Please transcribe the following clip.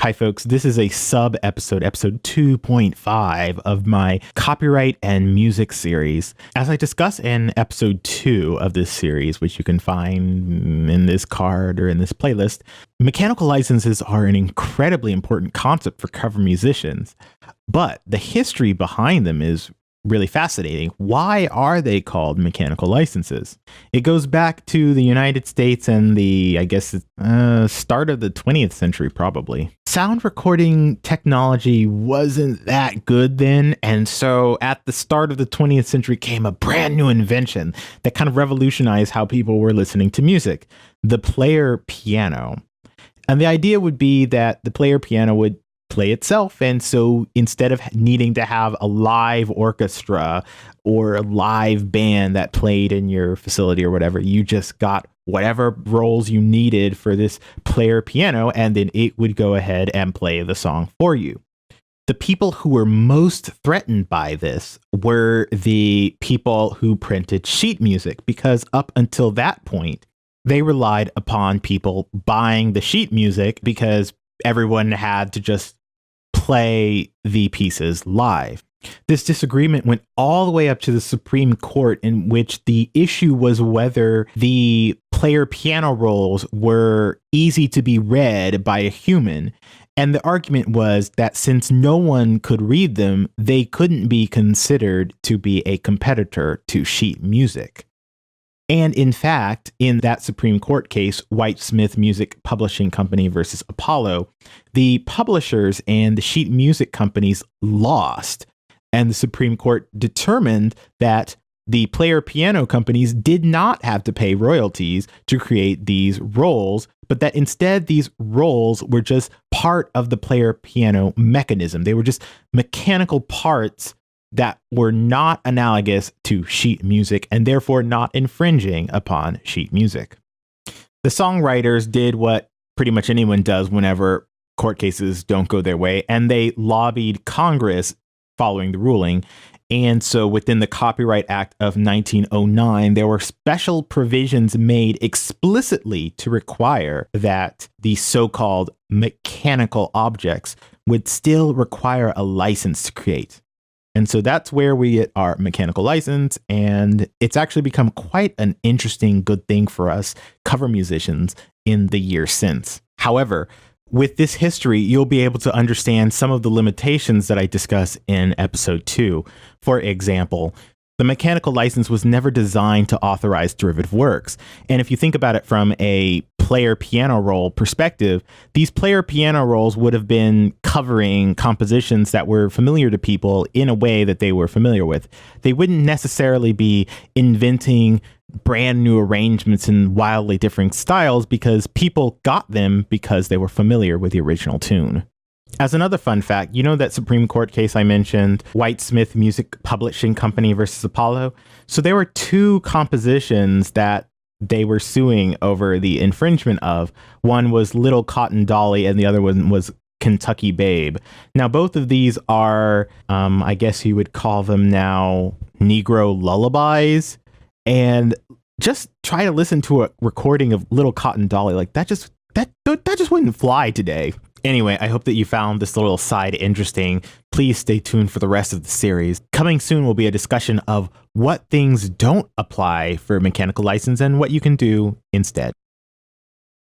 Hi, folks. This is a sub-episode, episode 2.5 of my copyright and music series. As I discuss in episode 2 of this series, which you can find in this card or in this playlist, mechanical licenses are an incredibly important concept for cover musicians, but the history behind them is really fascinating. Why are they called mechanical licenses? It goes back to the United States and the, start of the 20th century, probably. Sound recording technology wasn't that good then, and so at the start of the 20th century came a brand new invention that kind of revolutionized how people were listening to music, the player piano. And the idea would be that the player piano would play itself. And so instead of needing to have a live orchestra or a live band that played in your facility or whatever, you just got whatever roles you needed for this player piano, and then it would go ahead and play the song for you. The people who were most threatened by this were the people who printed sheet music, because up until that point, they relied upon people buying the sheet music because everyone had to just play the pieces live. This disagreement went all the way up to the Supreme Court, in which the issue was whether the player piano rolls were easy to be read by a human. And the argument was that since no one could read them, they couldn't be considered to be a competitor to sheet music. And in fact, in that Supreme Court case, Whitesmith Music Publishing Company versus Apollo, the publishers and the sheet music companies lost. And the Supreme Court determined that the player piano companies did not have to pay royalties to create these rolls, but that instead these rolls were just part of the player piano mechanism. They were just mechanical parts that were not analogous to sheet music and therefore not infringing upon sheet music. The songwriters did what pretty much anyone does whenever court cases don't go their way, and they lobbied Congress following the ruling. And so within the Copyright Act of 1909, there were special provisions made explicitly to require that the so-called mechanical objects would still require a license to create. And so that's where we get our mechanical license, and it's actually become quite an interesting, good thing for us cover musicians in the years since. However, with this history, you'll be able to understand some of the limitations that I discuss in episode 2. For example, the mechanical license was never designed to authorize derivative works. And if you think about it from a player piano roll perspective, these player piano rolls would have been covering compositions that were familiar to people in a way that they were familiar with. They wouldn't necessarily be inventing brand new arrangements in wildly different styles, because people got them because they were familiar with the original tune. As another fun fact, you know that Supreme Court case I mentioned, Whitesmith Music Publishing Company versus Apollo? So there were two compositions that they were suing over the infringement of. One was Little Cotton Dolly and the other one was Kentucky Babe. Now, both of these are, I guess you would call them now Negro lullabies. And just try to listen to a recording of Little Cotton Dolly. Like that just wouldn't fly today. Anyway, I hope that you found this little side interesting. Please stay tuned for the rest of the series. Coming soon will be a discussion of what things don't apply for mechanical license and what you can do instead.